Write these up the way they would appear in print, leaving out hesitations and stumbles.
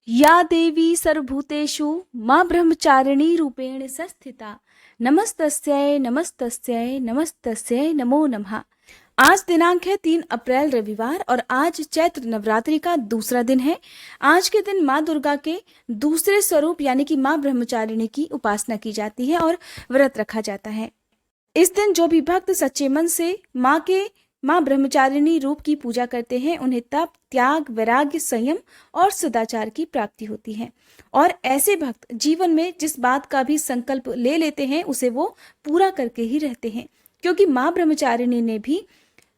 या देवी सर्वभूतेषु मां ब्रह्मचारिणी रूपेण संस्थिता नमस्तस्यै नमस्तस्यै नमस्तस्यै नमो नमः। आज दिनांक है 3 अप्रैल रविवार और आज चैत्र नवरात्रि का दूसरा दिन है। आज के दिन माँ दुर्गा के दूसरे स्वरूप यानी कि माँ ब्रह्मचारिणी की उपासना की जाती है और व्रत रखा जाता है। इस दिन जो भी भक्त सच्चे मन से माँ ब्रह्मचारिणी रूप की पूजा करते हैं उन्हें तप, त्याग, वैराग्य, संयम और सदाचार की प्राप्ति होती है। और ऐसे भक्त जीवन में जिस बात का भी संकल्प ले लेते हैं उसे वो पूरा करके ही रहते हैं, क्योंकि माँ ब्रह्मचारिणी ने भी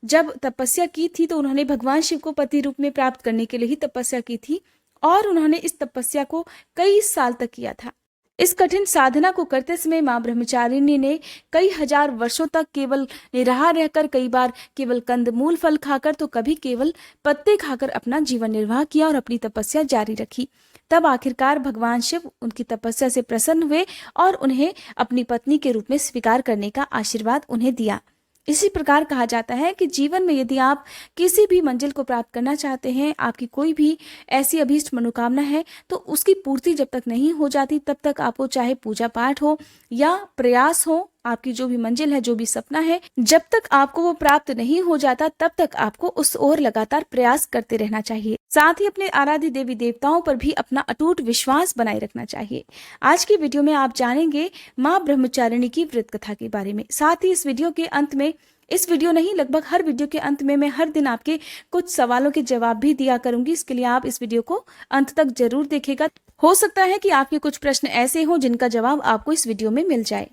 जब तपस्या की थी तो उन्होंने भगवान शिव को पति रूप में प्राप्त करने के लिए ही तपस्या की थी और उन्होंने इस तपस्या को कई साल तक किया था। इस कठिन साधना को करते समय मां ब्रह्मचारिणी ने कई हजार वर्षों तक केवल निराहार रहकर, कई बार केवल कंदमूल फल खाकर तो कभी केवल पत्ते खाकर अपना जीवन निर्वाह किया और अपनी तपस्या जारी रखी। तब आखिरकार भगवान शिव उनकी तपस्या से प्रसन्न हुए और उन्हें अपनी पत्नी के रूप में स्वीकार करने का आशीर्वाद उन्हें दिया। इसी प्रकार कहा जाता है कि जीवन में यदि आप किसी भी मंजिल को प्राप्त करना चाहते हैं, आपकी कोई भी ऐसी अभीष्ट मनोकामना है, तो उसकी पूर्ति जब तक नहीं हो जाती तब तक आपको चाहे पूजा पाठ हो या प्रयास हो, आपकी जो भी मंजिल है, जो भी सपना है, जब तक आपको वो प्राप्त नहीं हो जाता तब तक आपको उस ओर लगातार प्रयास करते रहना चाहिए। साथ ही अपने आराध्य देवी देवताओं पर भी अपना अटूट विश्वास बनाए रखना चाहिए। आज की वीडियो में आप जानेंगे माँ ब्रह्मचारिणी की व्रत कथा के बारे में। साथ ही इस वीडियो के अंत में, इस वीडियो नहीं लगभग हर वीडियो के अंत में मैं हर दिन आपके कुछ सवालों के जवाब भी दिया करूंगी। इसके लिए आप इस वीडियो को अंत तक जरूर देखेगा। हो सकता है कि आपके कुछ प्रश्न ऐसे हों जिनका जवाब आपको इस वीडियो में मिल जाए।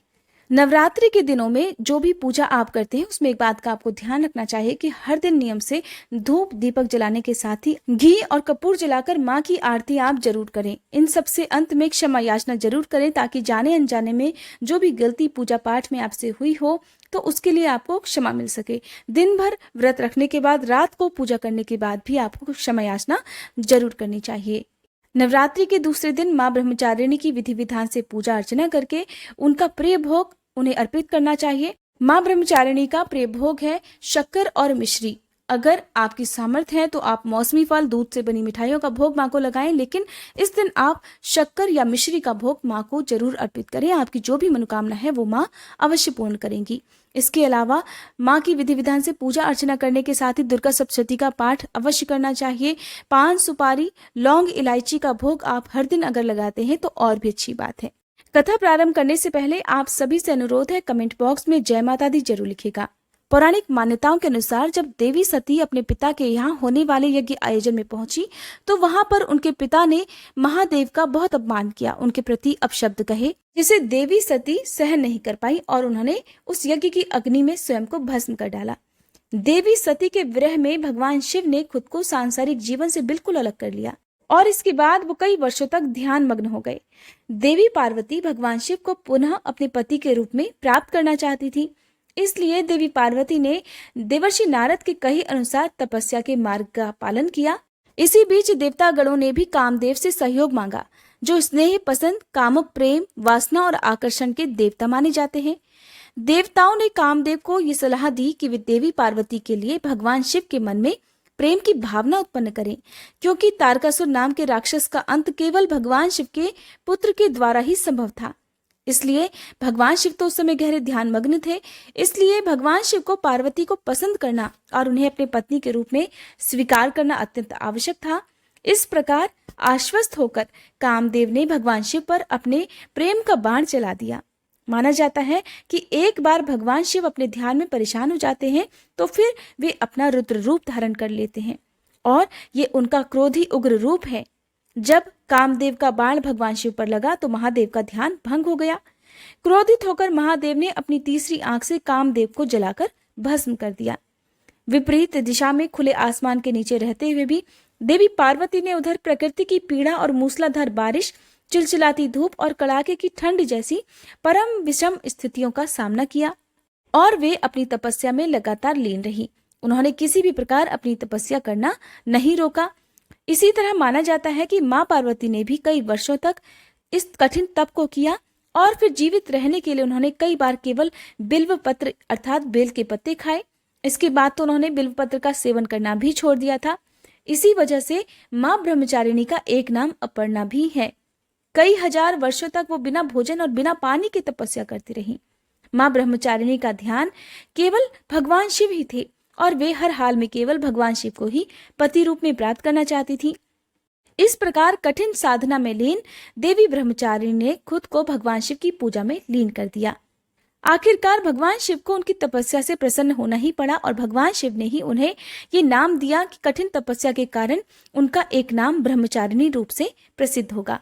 नवरात्रि के दिनों में जो भी पूजा आप करते हैं उसमें एक बात का आपको ध्यान रखना चाहिए कि हर दिन नियम से धूप दीपक जलाने के साथ ही घी और कपूर जलाकर माँ की आरती आप जरूर करें। इन सबसे अंत में क्षमा याचना जरूर करें ताकि जाने अनजाने में जो भी गलती पूजा पाठ में आपसे हुई हो तो उसके लिए आपको क्षमा मिल सके। दिन भर व्रत रखने के बाद रात को पूजा करने के बाद भी आपको क्षमा याचना जरूर करनी चाहिए। नवरात्रि के दूसरे दिन माँ ब्रह्मचारिणी की विधि विधान से पूजा अर्चना करके उनका प्रिय भोग उन्हें अर्पित करना चाहिए। माँ ब्रह्मचारिणी का प्रिय भोग है शक्कर और मिश्री। अगर आपकी सामर्थ्य है तो आप मौसमी फल, दूध से बनी मिठाइयों का भोग माँ को लगाएं, लेकिन इस दिन आप शक्कर या मिश्री का भोग माँ को जरूर अर्पित करें। आपकी जो भी मनोकामना है वो माँ अवश्य पूर्ण करेंगी। इसके अलावा माँ की विधि विधान से पूजा अर्चना करने के साथ ही दुर्गा सप्तशती का पाठ अवश्य करना चाहिए। पान, सुपारी, लौंग, इलायची का भोग आप हर दिन अगर लगाते हैं तो और भी अच्छी बात है। कथा प्रारंभ करने से पहले आप सभी से अनुरोध है, कमेंट बॉक्स में जय माता दी जरूर लिखेगा। पौराणिक मान्यताओं के अनुसार जब देवी सती अपने पिता के यहाँ होने वाले यज्ञ आयोजन में पहुंची तो वहां पर उनके पिता ने महादेव का बहुत अपमान किया, उनके प्रति अपशब्द कहे, जिसे देवी सती सहन नहीं कर पाई और उन्होंने उस यज्ञ की अग्नि में स्वयं को भस्म कर डाला। देवी सती के विरह में भगवान शिव ने खुद को सांसारिक जीवन से बिल्कुल अलग कर लिया और इसके बाद वो कई वर्षों तक ध्यान मग्न हो गए। देवी पार्वती भगवान शिव को पुनः अपने पति के रूप में प्राप्त करना चाहती थी, इसलिए देवी पार्वती ने देवर्षि नारद के कहे अनुसार तपस्या के मार्ग का पालन किया। इसी बीच देवता गणों ने भी कामदेव से सहयोग मांगा, जो स्नेह, पसंद, कामुक, प्रेम, वासना और आकर्षण के देवता माने जाते हैं। देवताओं ने कामदेव को ये सलाह दी कि वे देवी पार्वती के लिए भगवान शिव के मन में प्रेम की भावना उत्पन्न करें, क्योंकि तारकासुर नाम के राक्षस का अंत केवल भगवान शिव के पुत्र के द्वारा ही संभव था। इसलिए भगवान शिव तो उस समय गहरे ध्यान मग्न थे, इसलिए भगवान शिव को पार्वती को पसंद करना और उन्हें अपने पत्नी के रूप में स्वीकार करना अत्यंत आवश्यक था। इस प्रकार आश्वस्त होकर कामदेव ने भगवान शिव पर अपने प्रेम का बाण चला दिया। माना जाता है कि एक बार भगवान शिव अपने ध्यान में परेशान हो जाते हैं तो फिर वे अपना रुद्र रूप धारण कर लेते हैं और ये उनका क्रोधी उग्र रूप है। जब कामदेव का बाण भगवान शिव पर लगा तो महादेव का ध्यान भंग हो गया। क्रोधित होकर महादेव ने अपनी तीसरी आंख से कामदेव को जलाकर भस्म कर दिया। विपरीत दिशा में खुले आसमान के नीचे रहते हुए भी देवी पार्वती ने उधर प्रकृति की पीड़ा और मूसलाधार बारिश, चिलचिलाती धूप और कड़ाके की ठंड जैसी परम विषम स्थितियों का सामना किया और वे अपनी तपस्या में लगातार लीन रही। उन्होंने किसी भी प्रकार अपनी तपस्या करना नहीं रोका। इसी तरह माना जाता है कि माँ पार्वती ने भी कई वर्षों तक इस कठिन तप को किया और फिर जीवित रहने के लिए उन्होंने कई बार केवल बिल्व पत्र अर्थात बेल के पत्ते खाए। इसके बाद तो उन्होंने बिल्व पत्र का सेवन करना भी छोड़ दिया था। इसी वजह से माँ ब्रह्मचारिणी का एक नाम अपर्णा भी है। कई हजार वर्षों तक वो बिना भोजन और बिना पानी की तपस्या करती रही। माँ ब्रह्मचारिणी का ध्यान केवल भगवान शिव ही थे और वे हर हाल में केवल भगवान शिव को ही पति रूप में प्राप्त करना चाहती थी। इस प्रकार कठिन साधना में लीन देवी ब्रह्मचारिणी ने खुद को भगवान शिव की पूजा में लीन कर दिया। आखिरकार भगवान शिव को उनकी तपस्या से प्रसन्न होना ही पड़ा और भगवान शिव ने ही उन्हें ये नाम दिया कि कठिन तपस्या के कारण उनका एक नाम ब्रह्मचारिणी रूप से प्रसिद्ध होगा।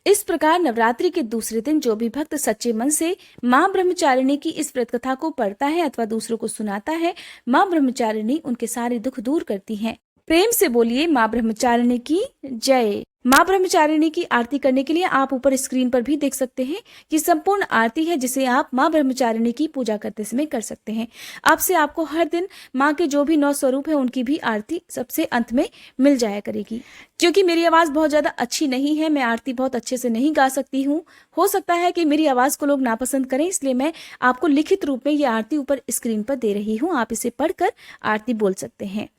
इस प्रकार नवरात्रि के दूसरे दिन जो भी भक्त सच्चे मन से माँ ब्रह्मचारिणी की इस व्रत कथा को पढ़ता है अथवा दूसरों को सुनाता है, माँ ब्रह्मचारिणी उनके सारे दुख दूर करती हैं। प्रेम से बोलिए माँ ब्रह्मचारिणी की जय। माँ ब्रह्मचारिणी की आरती करने के लिए आप ऊपर स्क्रीन पर भी देख सकते हैं कि संपूर्ण आरती है जिसे आप माँ ब्रह्मचारिणी की पूजा करते समय कर सकते हैं। अब से आपको हर दिन माँ के जो भी 9 स्वरूप है उनकी भी आरती सबसे अंत में मिल जाया करेगी। क्योंकि मेरी आवाज बहुत ज्यादा अच्छी नहीं है, मैं आरती बहुत अच्छे से नहीं गा सकती हूँ। हो सकता है कि मेरी आवाज को लोग नापसंद करें, इसलिए मैं आपको लिखित रूप में ये आरती ऊपर स्क्रीन पर दे रही हूँ। आप इसे पढ़कर आरती बोल सकते हैं।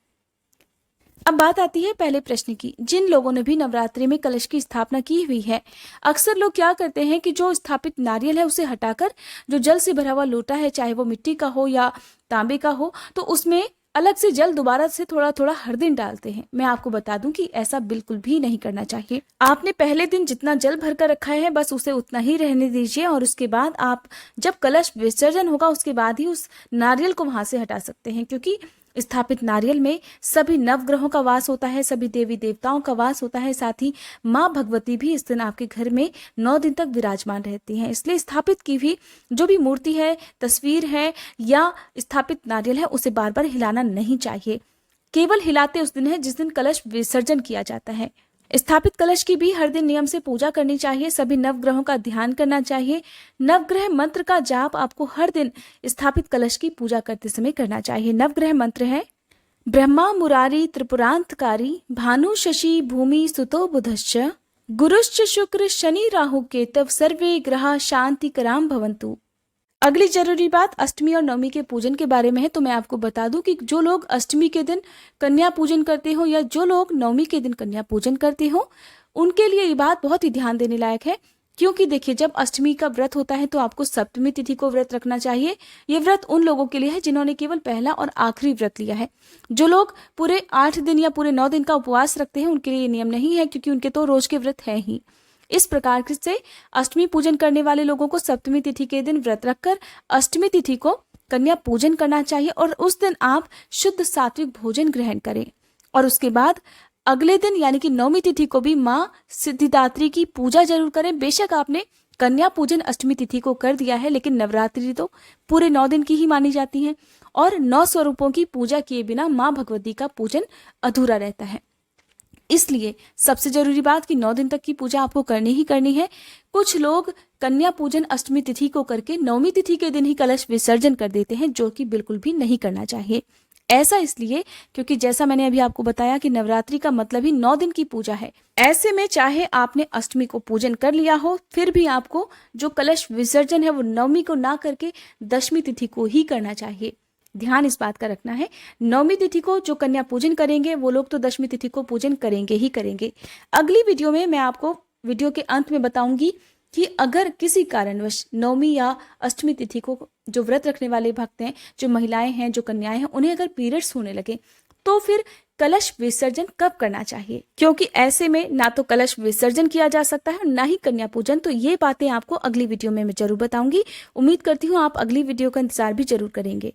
अब बात आती है पहले प्रश्न की। जिन लोगों ने भी नवरात्रि में कलश की स्थापना की हुई है, अक्सर लोग क्या करते हैं कि जो स्थापित नारियल है उसे हटाकर जो जल से भरा हुआ लोटा है, चाहे वो मिट्टी का हो या तांबे का हो, तो उसमें अलग से जल दोबारा से थोड़ा थोड़ा हर दिन डालते हैं। मैं आपको बता दूं कि ऐसा बिल्कुल भी नहीं करना चाहिए। आपने पहले दिन जितना जल भरकर रखा है बस उसे उतना ही रहने दीजिए और उसके बाद आप जब कलश विसर्जन होगा उसके बाद ही उस नारियल को वहां से हटा सकते हैं। क्योंकि स्थापित नारियल में सभी नवग्रहों का वास होता है, सभी देवी देवताओं का वास होता है, साथ ही माँ भगवती भी इस दिन आपके घर में 9 दिन तक विराजमान रहती हैं। इसलिए स्थापित की हुई जो भी मूर्ति है, तस्वीर है या स्थापित नारियल है उसे बार बार हिलाना नहीं चाहिए। केवल हिलाते उस दिन है जिस दिन कलश विसर्जन किया जाता है। स्थापित कलश की भी हर दिन नियम से पूजा करनी चाहिए। सभी नवग्रहों का ध्यान करना चाहिए। नवग्रह मंत्र का जाप आपको हर दिन स्थापित कलश की पूजा करते समय करना चाहिए। नवग्रह मंत्र है ब्रह्मा मुरारी त्रिपुरांतकारी भानु शशि भूमि सुतो बुधश्च गुरुश्च शुक्र शनि राहु केतव सर्वे ग्रहा शांति कराम भवन्तु। अगली जरूरी बात अष्टमी और नवमी के पूजन के बारे में है। तो मैं आपको बता दूं कि जो लोग अष्टमी के दिन कन्या पूजन करते हो या जो लोग नवमी के दिन कन्या पूजन करते हो उनके लिए ये बात बहुत ही ध्यान देने लायक है। क्योंकि देखिए, जब अष्टमी का व्रत होता है तो आपको सप्तमी तिथि को व्रत रखना चाहिए। ये व्रत उन लोगों के लिए है जिन्होंने केवल पहला और आखिरी व्रत लिया है। जो लोग पूरे 8 दिन या पूरे 9 दिन का उपवास रखते हैं उनके लिए ये नियम नहीं है, क्योंकि उनके तो रोज के व्रत है ही। इस प्रकार से अष्टमी पूजन करने वाले लोगों को सप्तमी तिथि के दिन व्रत रखकर अष्टमी तिथि को कन्या पूजन करना चाहिए और उस दिन आप शुद्ध सात्विक भोजन ग्रहण करें। और उसके बाद अगले दिन यानी कि नवमी तिथि को भी माँ सिद्धिदात्री की पूजा जरूर करें। बेशक आपने कन्या पूजन अष्टमी तिथि को कर दिया है, लेकिन नवरात्रि तो पूरे 9 दिन की ही मानी जाती है और 9 स्वरूपों की पूजा किए बिना माँ भगवती का पूजन अधूरा रहता है। इसलिए सबसे जरूरी बात कि 9 दिन तक की पूजा आपको करनी ही करनी है। कुछ लोग कन्या पूजन अष्टमी तिथि को करके नवमी तिथि के दिन ही कलश विसर्जन कर देते हैं, जो कि बिल्कुल भी नहीं करना चाहिए। ऐसा इसलिए क्योंकि जैसा मैंने अभी आपको बताया कि नवरात्रि का मतलब ही 9 दिन की पूजा है। ऐसे में चाहे आपने अष्टमी को पूजन कर लिया हो, फिर भी आपको जो कलश विसर्जन है वो नवमी को ना करके दशमी तिथि को ही करना चाहिए। ध्यान इस बात का रखना है। नवमी तिथि को जो कन्या पूजन करेंगे वो लोग तो दशमी तिथि को पूजन करेंगे ही करेंगे। अगली वीडियो में मैं आपको वीडियो के अंत में बताऊंगी कि अगर किसी कारणवश नवमी या अष्टमी तिथि को जो व्रत रखने वाले भक्त हैं, जो महिलाएं हैं, जो कन्याएं हैं, उन्हें अगर पीरियड्स होने लगे तो फिर कलश विसर्जन कब करना चाहिए। क्योंकि ऐसे में ना तो कलश विसर्जन किया जा सकता है ना ही कन्या पूजन। तो ये बातें आपको अगली वीडियो में मैं जरूर बताऊंगी। उम्मीद करती हूँ आप अगली वीडियो का इंतजार भी जरूर करेंगे।